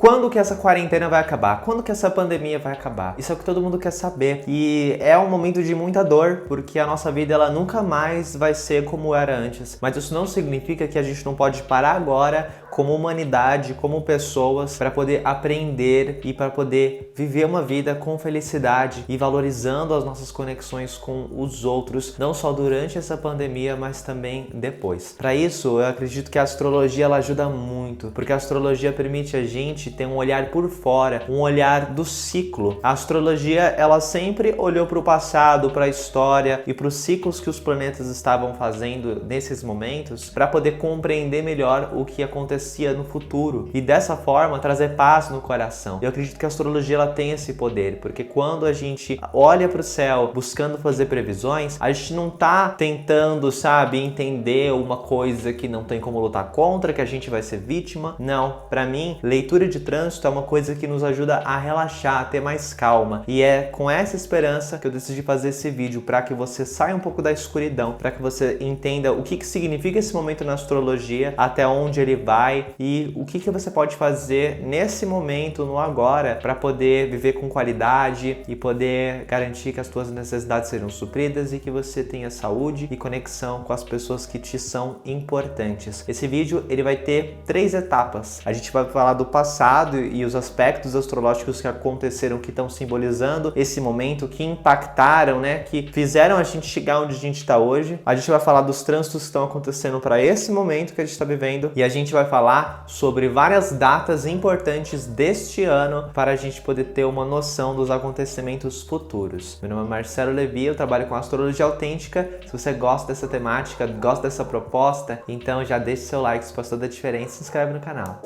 Quando que essa quarentena vai acabar? Quando que essa pandemia vai acabar? Isso é o que todo mundo quer saber. E é um momento de muita dor, porque a nossa vida ela nunca mais vai ser como era antes. Mas isso não significa que a gente não pode parar agora como humanidade, como pessoas, para poder aprender e para poder viver uma vida com felicidade e valorizando as nossas conexões com os outros, não só durante essa pandemia, mas também depois. Para isso, eu acredito que a astrologia ela ajuda muito, porque a astrologia permite a gente ter um olhar por fora, um olhar do ciclo. A astrologia, ela sempre olhou para o passado, para a história e para os ciclos que os planetas estavam fazendo nesses momentos, para poder compreender melhor o que acontecia no futuro e dessa forma trazer paz no coração. Eu acredito que a astrologia ela tem esse poder, porque quando a gente olha para o céu buscando fazer previsões, a gente não tá tentando, sabe, entender uma coisa que não tem como lutar contra, que a gente vai ser vítima. Não, para mim, leitura de trânsito é uma coisa que nos ajuda a relaxar, a ter mais calma. E é com essa esperança que eu decidi fazer esse vídeo, para que você saia um pouco da escuridão, para que você entenda o que significa esse momento na astrologia, até onde ele vai e o que você pode fazer nesse momento, no agora, para poder viver com qualidade e poder garantir que as suas necessidades sejam supridas e que você tenha saúde e conexão com as pessoas que te são importantes. Esse vídeo ele vai ter 3 etapas. A gente vai falar do passado e os aspectos astrológicos que aconteceram, que estão simbolizando esse momento, que impactaram, né, que fizeram a gente chegar onde a gente está hoje. A gente vai falar dos trânsitos que estão acontecendo para esse momento que a gente está vivendo e a gente vai falar sobre várias datas importantes deste ano para a gente poder ter uma noção dos acontecimentos futuros. Meu nome é Marcelo Levi, eu trabalho com astrologia autêntica. Se você gosta dessa temática, gosta dessa proposta, então já deixa seu like, isso faz toda a diferença, e se inscreve no canal.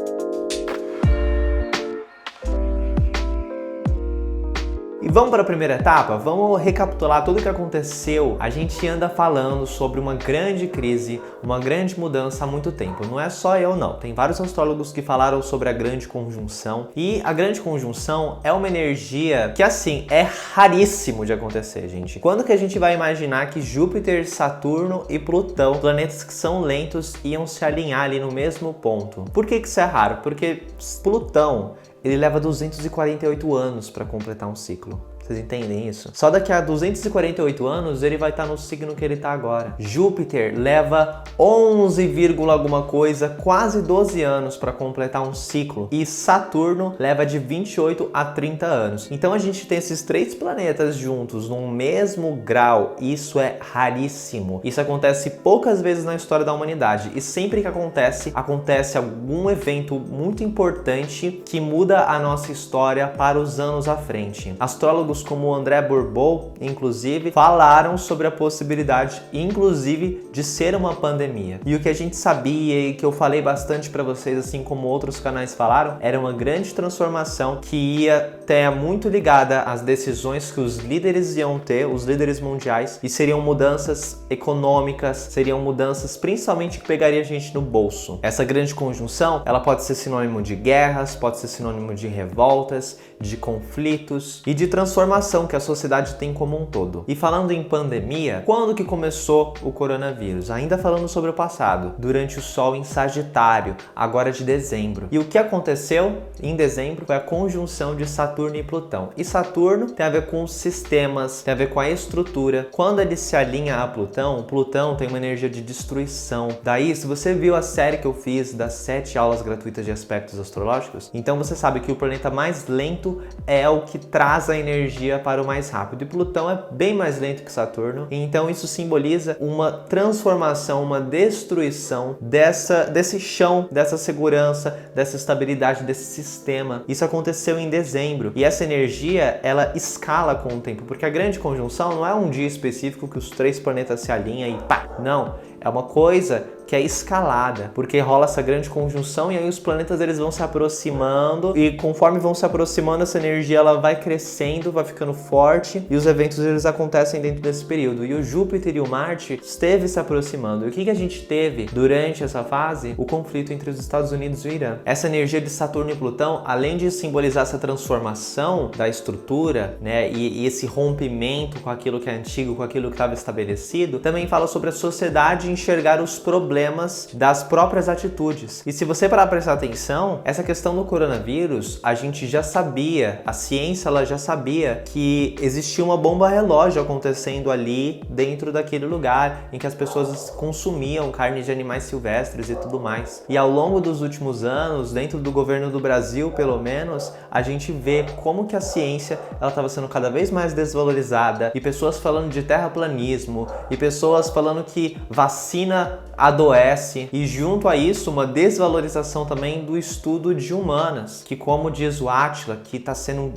E vamos para a primeira etapa? Vamos recapitular tudo o que aconteceu. A gente anda falando sobre uma grande crise, uma grande mudança há muito tempo. Não é só eu não, tem vários astrólogos que falaram sobre a grande conjunção. E a grande conjunção é uma energia que assim, é raríssimo de acontecer, gente. Quando que a gente vai imaginar que Júpiter, Saturno e Plutão, planetas que são lentos, iam se alinhar ali no mesmo ponto? Por que isso é raro? Porque Plutão ele leva 248 anos para completar um ciclo. Vocês entendem isso? Só daqui a 248 anos ele vai estar no signo que ele está agora. Júpiter leva 11, alguma coisa, quase 12 anos para completar um ciclo. E Saturno leva de 28 a 30 anos. Então a gente tem esses 3 planetas juntos no mesmo grau. Isso é raríssimo. Isso acontece poucas vezes na história da humanidade. E sempre que acontece algum evento muito importante que muda a nossa história para os anos à frente. Astrólogos como o André Bourbon, inclusive, falaram sobre a possibilidade, inclusive, de ser uma pandemia. E o que a gente sabia e que eu falei bastante para vocês, assim como outros canais falaram, era uma grande transformação que ia ter muito ligada às decisões que os líderes iam ter, os líderes mundiais, e seriam mudanças econômicas, seriam mudanças principalmente que pegaria a gente no bolso. Essa grande conjunção, ela pode ser sinônimo de guerras, pode ser sinônimo de revoltas, de conflitos e de transformação que a sociedade tem como um todo. E falando em pandemia, quando que começou o coronavírus? Ainda falando sobre o passado, durante o Sol em Sagitário, agora de dezembro. E o que aconteceu em dezembro foi a conjunção de Saturno e Plutão. E Saturno tem a ver com os sistemas, tem a ver com a estrutura. Quando ele se alinha a Plutão, Plutão tem uma energia de destruição. Daí, se você viu a série que eu fiz das 7 aulas gratuitas de aspectos astrológicos, então você sabe que o planeta mais lento é o que traz a energia para o mais rápido. E Plutão é bem mais lento que Saturno. E então isso simboliza uma transformação, uma destruição desse chão, dessa segurança, dessa estabilidade, desse sistema. Isso aconteceu em dezembro. E essa energia, ela escala com o tempo. Porque a grande conjunção não é um dia específico que os 3 planetas se alinham e pá! Não. É uma coisa que é escalada, porque rola essa grande conjunção e aí os planetas eles vão se aproximando e conforme vão se aproximando essa energia ela vai crescendo, vai ficando forte e os eventos eles acontecem dentro desse período. E o Júpiter e o Marte esteve se aproximando. E o que a gente teve durante essa fase? O conflito entre os Estados Unidos e o Irã. Essa energia de Saturno e Plutão, além de simbolizar essa transformação da estrutura, né, e esse rompimento com aquilo que é antigo, com aquilo que estava estabelecido, também fala sobre a sociedade enxergar os problemas problemas das próprias atitudes. E se você parar para prestar atenção, essa questão do coronavírus, a gente já sabia, a ciência ela já sabia que existia uma bomba relógio acontecendo ali dentro daquele lugar em que as pessoas consumiam carne de animais silvestres e tudo mais. E ao longo dos últimos anos, dentro do governo do Brasil, pelo menos, a gente vê como que a ciência ela estava sendo cada vez mais desvalorizada, e pessoas falando de terraplanismo, e pessoas falando que vacina adoece, e junto a isso uma desvalorização também do estudo de humanas, que, como diz o Átila, que está sendo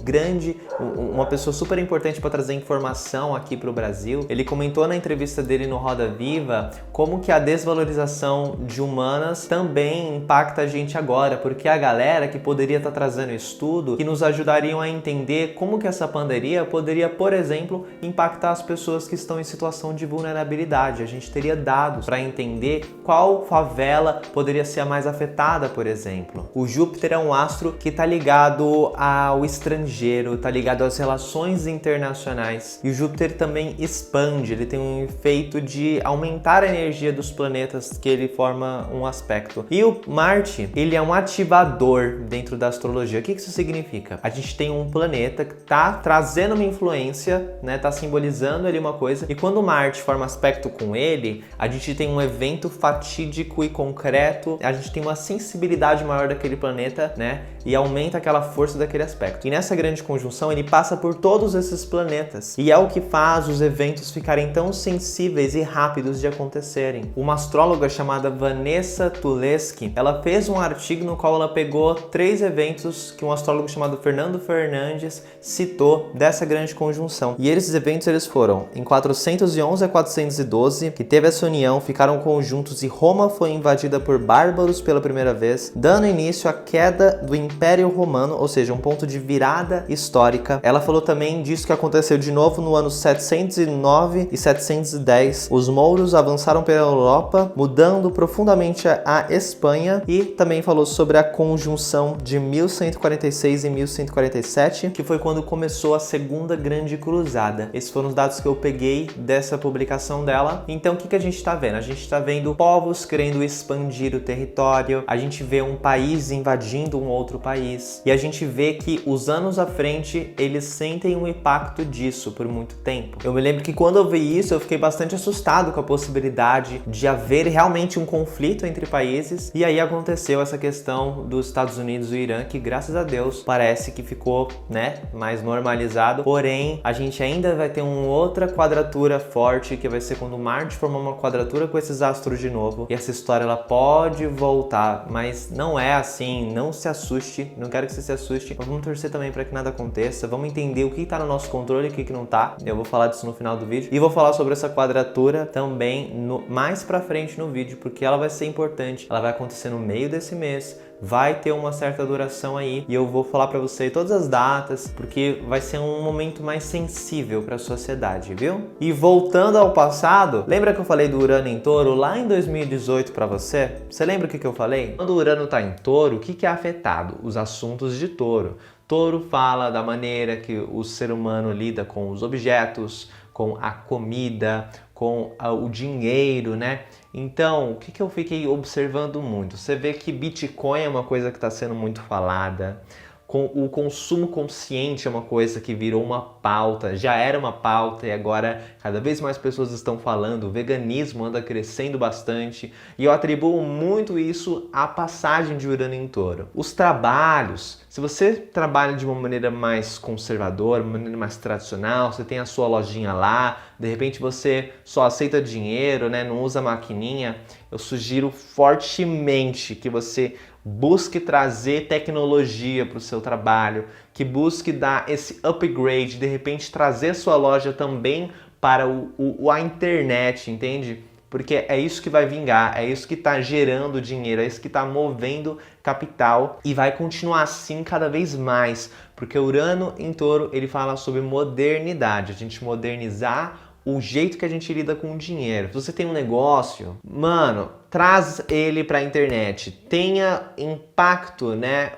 uma pessoa super importante para trazer informação aqui para o Brasil, ele comentou na entrevista dele no Roda Viva como que a desvalorização de humanas também impacta a gente agora, porque a galera que poderia estar trazendo estudo que nos ajudariam a entender como que essa pandemia poderia, por exemplo, impactar as pessoas que estão em situação de vulnerabilidade. A gente teria dados para entender qual favela poderia ser a mais afetada, por exemplo. O Júpiter é um astro que está ligado ao estrangeiro, está ligado às relações internacionais. E o Júpiter também expande, ele tem um efeito de aumentar a energia dos planetas que ele forma um aspecto. E o Marte, ele é um ativador dentro da astrologia. O que isso significa? A gente tem um planeta que está trazendo uma influência, né? Está simbolizando ali uma coisa. E quando Marte forma aspecto com ele, a gente tem um evento fatídico e concreto, a gente tem uma sensibilidade maior daquele planeta, né? E aumenta aquela força daquele aspecto. E nessa grande conjunção ele passa por todos esses planetas. E é o que faz os eventos ficarem tão sensíveis e rápidos de acontecerem. Uma astróloga chamada Vanessa Tuleski, ela fez um artigo no qual ela pegou 3 eventos que um astrólogo chamado Fernando Fernandes citou dessa grande conjunção. E esses eventos eles foram em 411 a 412, que teve essa união, ficaram conjuntos e Roma foi invadida por bárbaros pela primeira vez, dando início à queda do Império Romano, ou seja, um ponto de virada histórica. Ela falou também disso que aconteceu de novo no ano 709 e 710. Os mouros avançaram pela Europa, mudando profundamente a Espanha, e também falou sobre a conjunção de 1146 e 1147, que foi quando começou a Segunda Grande Cruzada. Esses foram os dados que eu peguei dessa publicação dela. Então o que a gente está vendo? A gente está vendo povos querendo expandir o território, a gente vê um país invadindo um outro país, e a gente vê que os anos à frente eles sentem um impacto disso por muito tempo. Eu me lembro que quando eu vi isso eu fiquei bastante assustado com a possibilidade de haver realmente um conflito entre países, e aí aconteceu essa questão dos Estados Unidos e o Irã, que graças a Deus parece que ficou, né, mais normalizado. Porém, a gente ainda vai ter uma outra quadratura forte, que vai ser quando Marte formar uma quadratura com esses astros de novo, e essa história ela pode voltar, mas não é assim, não se assuste, não quero que você se assuste, mas vamos torcer também para que nada aconteça, vamos entender o que está no nosso controle e o que não tá. Eu vou falar disso no final do vídeo, e vou falar sobre essa quadratura também mais pra frente no vídeo, porque ela vai ser importante, ela vai acontecer no meio desse mês, vai ter uma certa duração aí, e eu vou falar pra você todas as datas, porque vai ser um momento mais sensível pra sociedade, viu? E voltando ao passado, lembra que eu falei do Urano em Touro lá em 2018 pra você? Você lembra o que eu falei? Quando o Urano tá em Touro, o que é afetado? Os assuntos de Touro. Touro fala da maneira que o ser humano lida com os objetos, com a comida, com o dinheiro, né? Então, o que eu fiquei observando muito? Você vê que Bitcoin é uma coisa que está sendo muito falada, o consumo consciente é uma coisa que virou uma pauta, já era uma pauta e agora cada vez mais pessoas estão falando, o veganismo anda crescendo bastante, e eu atribuo muito isso à passagem de Urano em Touro. Os trabalhos, se você trabalha de uma maneira mais conservadora, uma maneira mais tradicional, você tem a sua lojinha lá, de repente você só aceita dinheiro, né, não usa maquininha, eu sugiro fortemente que você busque trazer tecnologia para o seu trabalho, que busque dar esse upgrade, de repente trazer sua loja também para a internet, entende? Porque é isso que vai vingar, é isso que está gerando dinheiro, é isso que está movendo capital, e vai continuar assim cada vez mais, porque Urano em Touro ele fala sobre modernidade, a gente modernizar o jeito que a gente lida com o dinheiro. Se você tem um negócio, mano, traz ele para a internet, tenha impacto, né,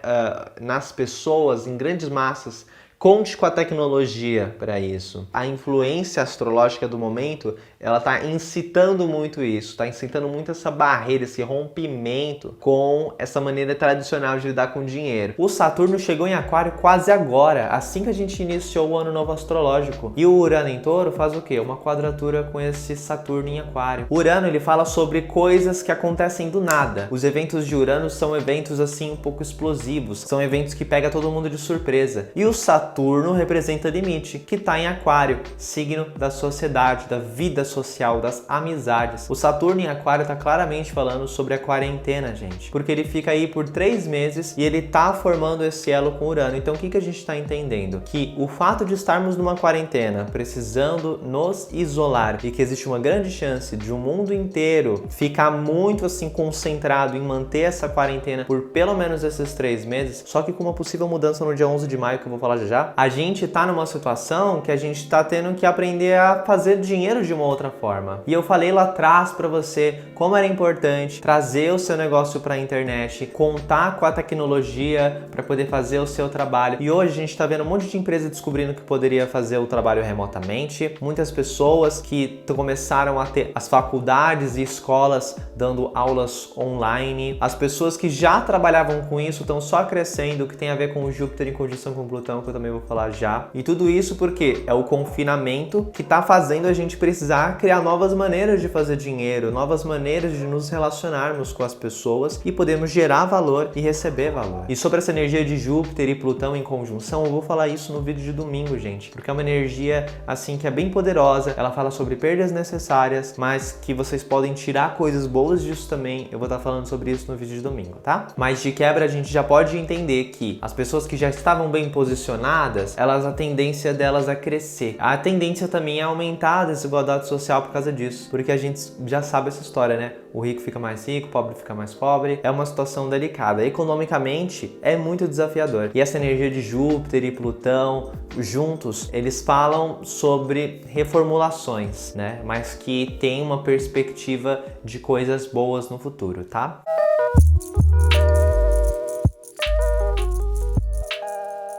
nas pessoas, em grandes massas, Conte com a tecnologia para isso. A influência astrológica do momento, ela está incitando muito isso, está incitando muito essa barreira, esse rompimento com essa maneira tradicional de lidar com dinheiro. O Saturno chegou em Aquário quase agora, assim que a gente iniciou o ano novo astrológico. E o Urano em Touro faz o quê? Uma quadratura com esse Saturno em Aquário. O Urano, ele fala sobre coisas que acontecem do nada. Os eventos de Urano são eventos assim um pouco explosivos, são eventos que pegam todo mundo de surpresa. E o Saturno representa limite, que está em Aquário, signo da sociedade, da vida social, das amizades. O Saturno em Aquário está claramente falando sobre a quarentena, gente, porque ele fica aí por 3 meses e ele tá formando esse elo com Urano. Então o que a gente está entendendo? Que o fato de estarmos numa quarentena, precisando nos isolar e que existe uma grande chance de o mundo inteiro ficar muito assim concentrado em manter essa quarentena por pelo menos esses 3 meses, só que com uma possível mudança no dia 11 de maio, que eu vou falar já, a gente tá numa situação que a gente tá tendo que aprender a fazer dinheiro de uma outra forma. E eu falei lá atrás pra você como era importante trazer o seu negócio pra internet, contar com a tecnologia para poder fazer o seu trabalho. E hoje a gente tá vendo um monte de empresa descobrindo que poderia fazer o trabalho remotamente, muitas pessoas que começaram a ter as faculdades e escolas dando aulas online, as pessoas que já trabalhavam com isso estão só crescendo, que tem a ver com o Júpiter em conjunção com Plutão, que eu também vou falar já. E tudo isso porque é o confinamento que tá fazendo a gente precisar criar novas maneiras de fazer dinheiro, novas maneiras de nos relacionarmos com as pessoas e podemos gerar valor e receber valor. E sobre essa energia de Júpiter e Plutão em conjunção, eu vou falar isso no vídeo de domingo, gente, porque é uma energia assim que é bem poderosa. Ela fala sobre perdas necessárias, mas que vocês podem tirar coisas boas disso também. Eu vou estar falando sobre isso no vídeo de domingo, tá? Mas de quebra a gente já pode entender que as pessoas que já estavam bem posicionadas, a tendência delas é crescer. A tendência também é aumentar a desigualdade social por causa disso, porque a gente já sabe essa história, né? O rico fica mais rico, o pobre fica mais pobre. É uma situação delicada. Economicamente é muito desafiador. E essa energia de Júpiter e Plutão juntos, eles falam sobre reformulações, né? Mas que tem uma perspectiva de coisas boas no futuro, tá?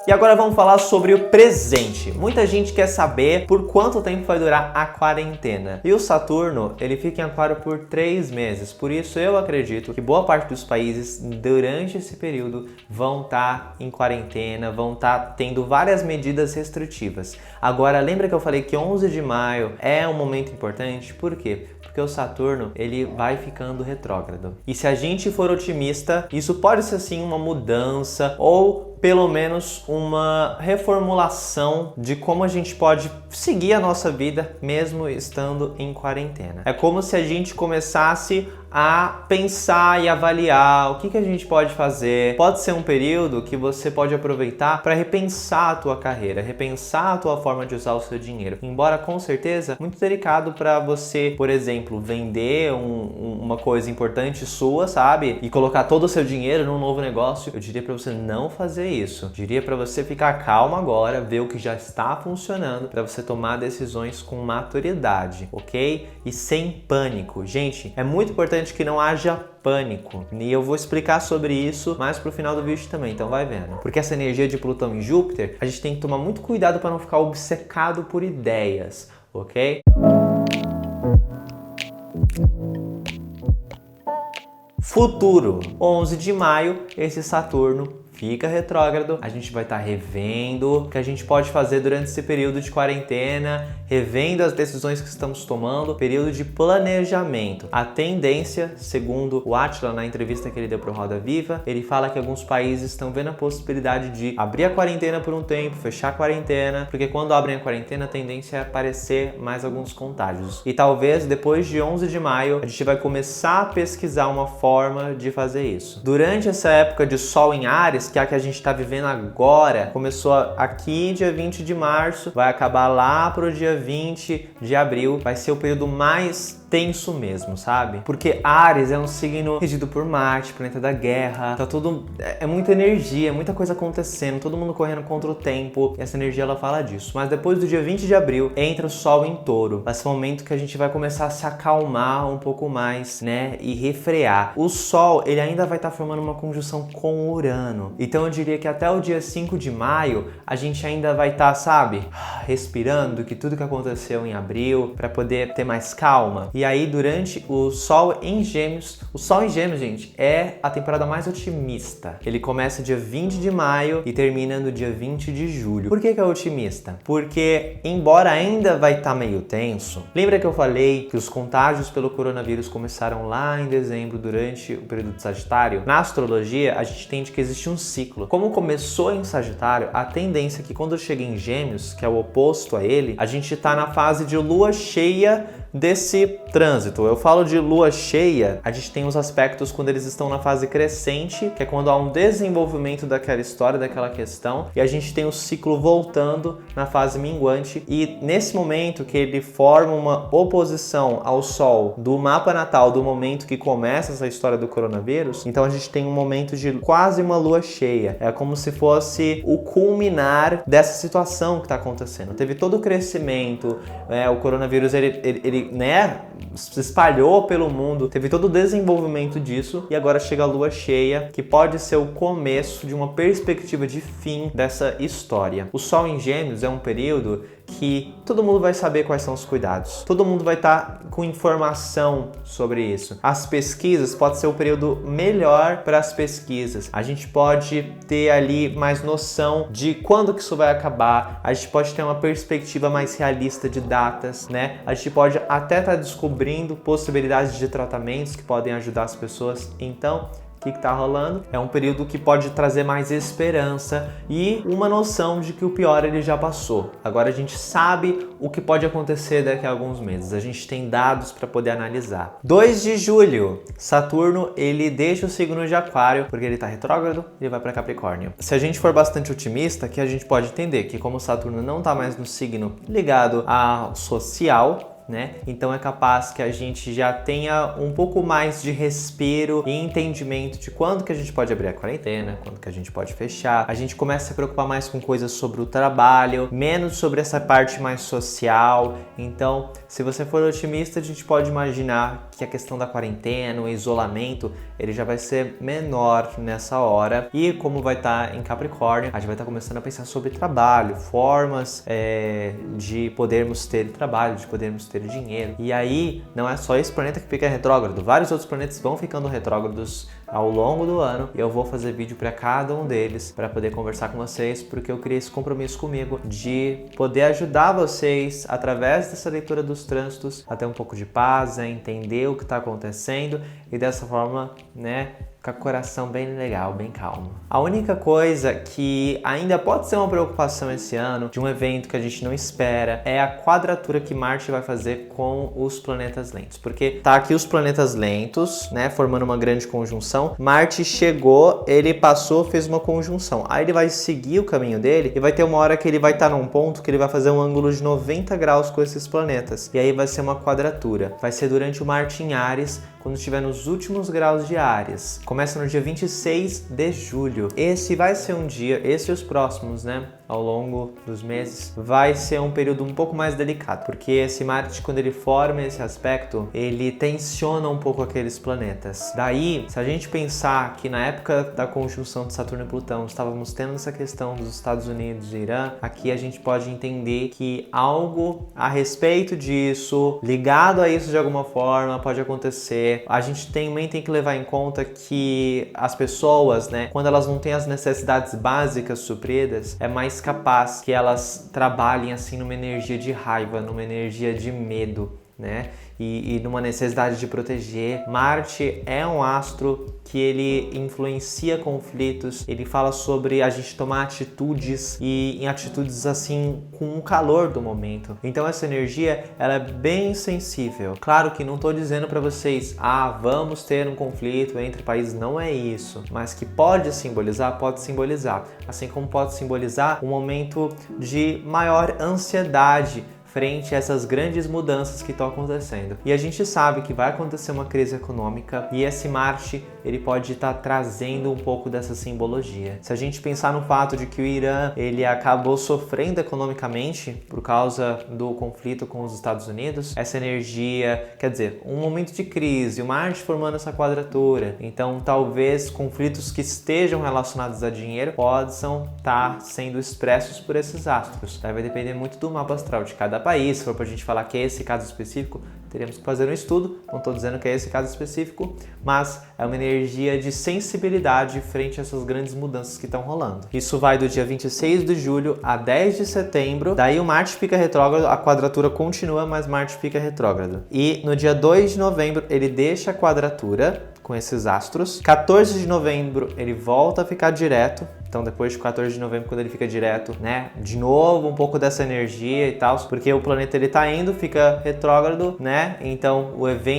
E agora vamos falar sobre o presente. Muita gente quer saber por quanto tempo vai durar a quarentena. E o Saturno, ele fica em Aquário por 3 meses. Por isso eu acredito que boa parte dos países durante esse período vão estar em quarentena, vão estar tendo várias medidas restritivas. Agora, lembra que eu falei que 11 de maio é um momento importante? Por quê? Porque o Saturno, ele vai ficando retrógrado. E se a gente for otimista, isso pode ser sim uma mudança ou pelo menos uma reformulação de como a gente pode seguir a nossa vida mesmo estando em quarentena. É como se a gente começasse a pensar e avaliar o que a gente pode fazer. Pode ser um período que você pode aproveitar para repensar a tua carreira, repensar a tua forma de usar o seu dinheiro. Embora com certeza muito delicado para você, por exemplo, vender uma coisa importante sua, sabe? E colocar todo o seu dinheiro num novo negócio. Eu diria para você não fazer isso. Eu diria para você ficar calmo agora, ver o que já está funcionando para você tomar decisões com maturidade, ok? E sem pânico. Gente, é muito importante que não haja pânico. E eu vou explicar sobre isso mais pro final do vídeo também, então vai vendo. Porque essa energia de Plutão e Júpiter, a gente tem que tomar muito cuidado para não ficar obcecado por ideias, ok? Futuro. 11 de maio, esse Saturno fica retrógrado, a gente vai estar revendo o que a gente pode fazer durante esse período de quarentena, revendo as decisões que estamos tomando, período de planejamento. A tendência, segundo o Átila na entrevista que ele deu para o Roda Viva, ele fala que alguns países estão vendo a possibilidade de abrir a quarentena por um tempo, fechar a quarentena, porque quando abrem a quarentena a tendência é aparecer mais alguns contágios. E talvez depois de 11 de maio a gente vai começar a pesquisar uma forma de fazer isso. Durante essa época de Sol em Áries, que é a que a gente está vivendo agora, começou aqui dia 20 de março, vai acabar lá pro dia 20 de abril, vai ser o período mais tenso mesmo, sabe? Porque Áries é um signo regido por Marte, planeta da guerra, tá tudo... é muita energia, muita coisa acontecendo, todo mundo correndo contra o tempo, e essa energia ela fala disso. Mas depois do dia 20 de abril, entra o Sol em Touro, esse momento que a gente vai começar a se acalmar um pouco mais, né, e refrear. O Sol, ele ainda vai estar formando uma conjunção com Urano, então eu diria que até o dia 5 de maio, a gente ainda vai estar, sabe, respirando que tudo que aconteceu em abril, para poder ter mais calma. E aí, durante o Sol em Gêmeos, gente, é a temporada mais otimista. Ele começa dia 20 de maio e termina no dia 20 de julho. Por que é otimista? Porque, embora ainda vai estar meio tenso, lembra que eu falei que os contágios pelo coronavírus começaram lá em dezembro, durante o período de Sagitário? Na astrologia, a gente entende que existe um ciclo. Como começou em Sagitário, a tendência é que quando chega em Gêmeos, que é o oposto a ele, a gente está na fase de lua cheia desse trânsito. Eu falo de lua cheia, a gente tem os aspectos quando eles estão na fase crescente, que é quando há um desenvolvimento daquela história, daquela questão, e a gente tem o ciclo voltando na fase minguante, e nesse momento que ele forma uma oposição ao Sol do mapa natal, do momento que começa essa história do coronavírus, então a gente tem um momento de quase uma lua cheia. É como se fosse o culminar dessa situação que está acontecendo. Teve todo o crescimento, o coronavírus ele né, se espalhou pelo mundo, teve todo o desenvolvimento disso, e agora chega a lua cheia, que pode ser o começo de uma perspectiva de fim dessa história. O Sol em Gêmeos é um período que todo mundo vai saber quais são os cuidados, todo mundo vai estar com informação sobre isso. As pesquisas, pode ser o período melhor para as pesquisas, a gente pode ter ali mais noção de quando que isso vai acabar, a gente pode ter uma perspectiva mais realista de datas, né? A gente pode até estar descobrindo possibilidades de tratamentos que podem ajudar as pessoas. Então, o que está rolando? É um período que pode trazer mais esperança e uma noção de que o pior ele já passou. Agora a gente sabe o que pode acontecer daqui a alguns meses. A gente tem dados para poder analisar. 2 de julho, Saturno ele deixa o signo de Aquário porque ele está retrógrado e vai para Capricórnio. Se a gente for bastante otimista, que a gente pode entender que como Saturno não está mais no signo ligado ao social, né? Então é capaz que a gente já tenha um pouco mais de respiro e entendimento de quando que a gente pode abrir a quarentena, quando que a gente pode fechar. A gente começa a se preocupar mais com coisas sobre o trabalho, menos sobre essa parte mais social. Então, se você for otimista, a gente pode imaginar que a questão da quarentena, o isolamento, ele já vai ser menor nessa hora. E como vai estar em Capricórnio, a gente vai estar começando a pensar sobre trabalho, formas de podermos ter trabalho, de podermos ter dinheiro. E aí, não é só esse planeta que fica retrógrado, vários outros planetas vão ficando retrógrados ao longo do ano, e eu vou fazer vídeo para cada um deles para poder conversar com vocês, porque eu criei esse compromisso comigo de poder ajudar vocês através dessa leitura dos trânsitos a ter um pouco de paz, a entender o que está acontecendo e dessa forma, né, com o coração bem legal, bem calmo. A única coisa que ainda pode ser uma preocupação esse ano, de um evento que a gente não espera, é a quadratura que Marte vai fazer com os planetas lentos. Porque tá aqui os planetas lentos, né, formando uma grande conjunção. Marte chegou, ele passou, fez uma conjunção. Aí ele vai seguir o caminho dele e vai ter uma hora que ele vai estar num ponto que ele vai fazer um ângulo de 90 graus com esses planetas. E aí vai ser uma quadratura. Vai ser durante o Marte em Áries, quando estiver nos últimos graus de Áries. Começa no dia 26 de julho. Esse vai ser um dia, esse e os próximos, né, ao longo dos meses, vai ser um período um pouco mais delicado, porque esse Marte, quando ele forma esse aspecto, ele tensiona um pouco aqueles planetas. Daí, se a gente pensar que na época da conjunção de Saturno e Plutão estávamos tendo essa questão dos Estados Unidos e Irã, aqui a gente pode entender que algo a respeito disso, ligado a isso de alguma forma, pode acontecer. A gente também tem que levar em conta que as pessoas, né, quando elas não têm as necessidades básicas supridas, é mais capaz que elas trabalhem assim numa energia de raiva, numa energia de medo, né? E numa necessidade de proteger. Marte é um astro que ele influencia conflitos, ele fala sobre a gente tomar atitudes e em atitudes assim com o calor do momento. Então essa energia, ela é bem sensível. Claro que não estou dizendo para vocês, vamos ter um conflito entre países, não é isso, mas que pode simbolizar, assim como pode simbolizar um momento de maior ansiedade frente a essas grandes mudanças que estão acontecendo. E a gente sabe que vai acontecer uma crise econômica e esse Marte, ele pode estar trazendo um pouco dessa simbologia. Se a gente pensar no fato de que o Irã, ele acabou sofrendo economicamente por causa do conflito com os Estados Unidos, essa energia, quer dizer, um momento de crise, o Marte formando essa quadratura, então talvez conflitos que estejam relacionados a dinheiro possam estar sendo expressos por esses astros. Vai depender muito do mapa astral de cada país. Se for pra gente falar que é esse caso específico, teríamos que fazer um estudo, não estou dizendo que é esse caso específico, mas é uma energia de sensibilidade frente a essas grandes mudanças que estão rolando. Isso vai do dia 26 de julho a 10 de setembro, daí o Marte fica retrógrado, a quadratura continua, mas Marte fica retrógrado. E no dia 2 de novembro ele deixa a quadratura com esses astros. 14 de novembro ele volta a ficar direto. Então depois de 14 de novembro, quando ele fica direto, né, de novo um pouco dessa energia e tal, porque o planeta ele tá indo, fica retrógrado, né? Então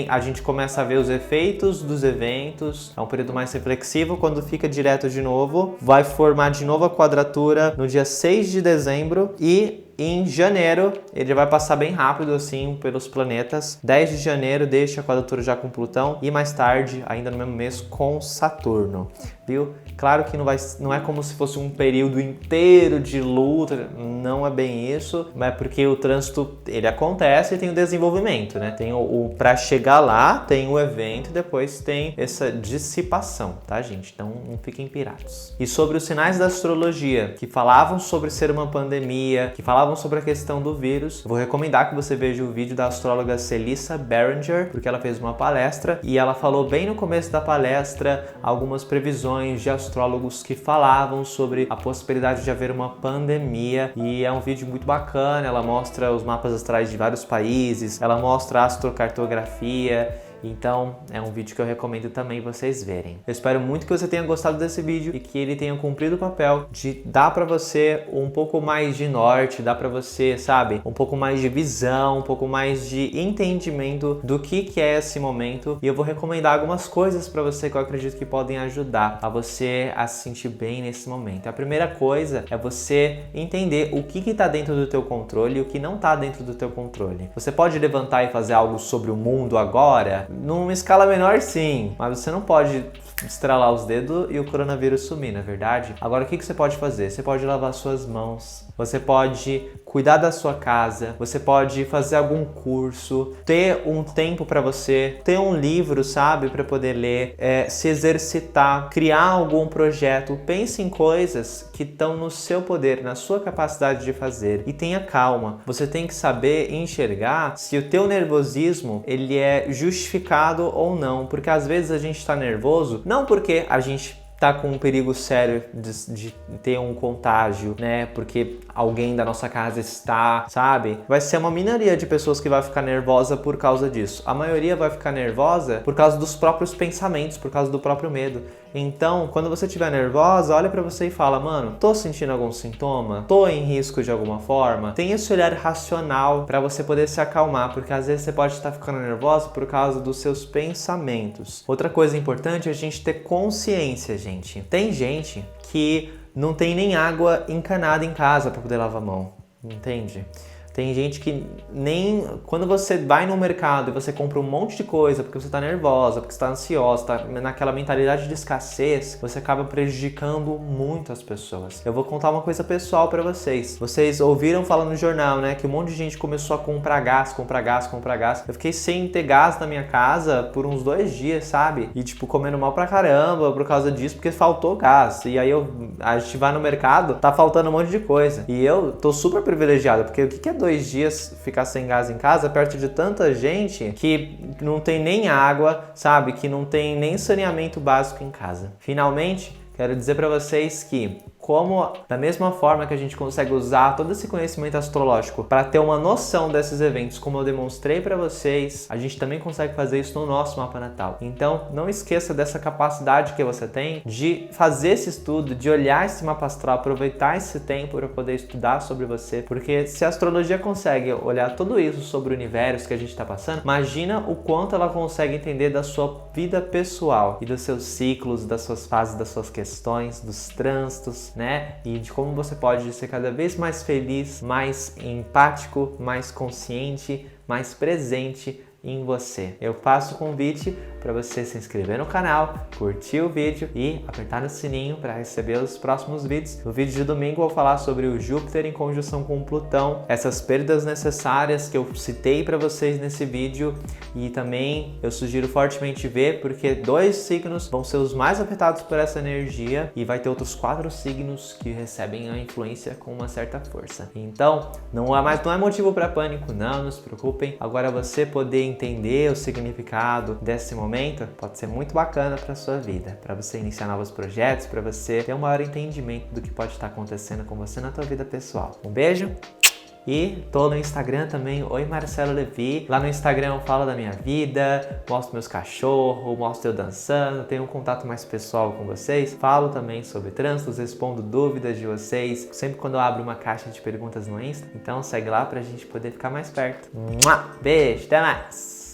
a gente começa a ver os efeitos dos eventos. É um período mais reflexivo. Quando fica direto de novo, vai formar de novo a quadratura no dia 6 de dezembro e em janeiro, ele vai passar bem rápido assim pelos planetas. 10 de janeiro deixa a quadratura já com Plutão e mais tarde, ainda no mesmo mês, com Saturno, viu? Claro que não é como se fosse um período inteiro de luta, não é bem isso, mas é porque o trânsito, ele acontece e tem o desenvolvimento, né? Tem para chegar lá, tem o evento e depois tem essa dissipação, tá, gente? Então não fiquem pirados. E sobre os sinais da astrologia, que falavam sobre ser uma pandemia, que falavam sobre a questão do vírus, vou recomendar que você veja o vídeo da astróloga Celissa Berenger, porque ela fez uma palestra e ela falou bem no começo da palestra algumas previsões de astrólogos que falavam sobre a possibilidade de haver uma pandemia, e é um vídeo muito bacana. Ela mostra os mapas astrais de vários países, ela mostra a astrocartografia. Então é um vídeo que eu recomendo também vocês verem. Eu espero muito que você tenha gostado desse vídeo e que ele tenha cumprido o papel de dar pra você um pouco mais de norte, dar pra você, sabe, um pouco mais de visão, um pouco mais de entendimento do que é esse momento. E eu vou recomendar algumas coisas pra você que eu acredito que podem ajudar a você a se sentir bem nesse momento. A primeira coisa é você entender o que tá dentro do teu controle e o que não tá dentro do teu controle. Você pode levantar e fazer algo sobre o mundo agora? Numa escala menor, sim, mas você não pode estralar os dedos e o coronavírus sumir, não é verdade? Agora, o que você pode fazer? Você pode lavar suas mãos, você pode cuidar da sua casa, você pode fazer algum curso, ter um tempo para você, ter um livro, sabe, para poder ler, se exercitar, criar algum projeto. Pense em coisas que estão no seu poder, na sua capacidade de fazer, e tenha calma. Você tem que saber enxergar se o teu nervosismo ele é justificado ou não, porque às vezes a gente está nervoso não porque a gente tá com um perigo sério de ter um contágio, né? Porque alguém da nossa casa está, sabe? Vai ser uma minoria de pessoas que vai ficar nervosa por causa disso. A maioria vai ficar nervosa por causa dos próprios pensamentos, por causa do próprio medo. Então, quando você estiver nervosa, olha pra você e fala: mano, tô sentindo algum sintoma? Tô em risco de alguma forma? Tem esse olhar racional pra você poder se acalmar, porque às vezes você pode estar ficando nervosa por causa dos seus pensamentos. Outra coisa importante é a gente ter consciência, gente. Tem gente que não tem nem água encanada em casa para poder lavar a mão, entende? Tem gente que nem... Quando você vai no mercado e você compra um monte de coisa porque você tá nervosa, porque você tá ansiosa, tá naquela mentalidade de escassez, você acaba prejudicando muito as pessoas. Eu vou contar uma coisa pessoal pra vocês. Vocês ouviram falar no jornal, né, que um monte de gente começou a comprar gás. Eu fiquei sem ter gás na minha casa por uns 2 dias, sabe? E tipo, comendo mal pra caramba por causa disso, porque faltou gás. E aí a gente vai no mercado, tá faltando um monte de coisa. E eu tô super privilegiado, porque o que é 2 dias ficar sem gás em casa perto de tanta gente que não tem nem água, sabe? Que não tem nem saneamento básico em casa. Finalmente, quero dizer para vocês que, como da mesma forma que a gente consegue usar todo esse conhecimento astrológico para ter uma noção desses eventos, como eu demonstrei para vocês, a gente também consegue fazer isso no nosso mapa natal. Então, não esqueça dessa capacidade que você tem de fazer esse estudo, de olhar esse mapa astral, aproveitar esse tempo para poder estudar sobre você, porque se a astrologia consegue olhar tudo isso sobre o universo que a gente está passando, imagina o quanto ela consegue entender da sua vida pessoal e dos seus ciclos, das suas fases, das suas questões, dos trânsitos, né? E de como você pode ser cada vez mais feliz, mais empático, mais consciente, mais presente em você. Eu faço o convite para você se inscrever no canal, curtir o vídeo e apertar no sininho para receber os próximos vídeos. No vídeo de domingo eu vou falar sobre o Júpiter em conjunção com Plutão, essas perdas necessárias que eu citei para vocês nesse vídeo, e também eu sugiro fortemente ver porque 2 signos vão ser os mais afetados por essa energia e vai ter outros 4 signos que recebem a influência com uma certa força. Então, não é motivo para pânico, não se preocupem. Agora você poder entender o significado desse momento pode ser muito bacana para sua vida, para você iniciar novos projetos, para você ter um maior entendimento do que pode estar acontecendo com você na tua vida pessoal. Um beijo! E tô no Instagram também, Oi Marcelo Levi. Lá no Instagram eu falo da minha vida, mostro meus cachorros, mostro eu dançando, tenho um contato mais pessoal com vocês. Falo também sobre trânsitos, respondo dúvidas de vocês, sempre quando eu abro uma caixa de perguntas no Insta. Então segue lá pra gente poder ficar mais perto. Beijo, até mais!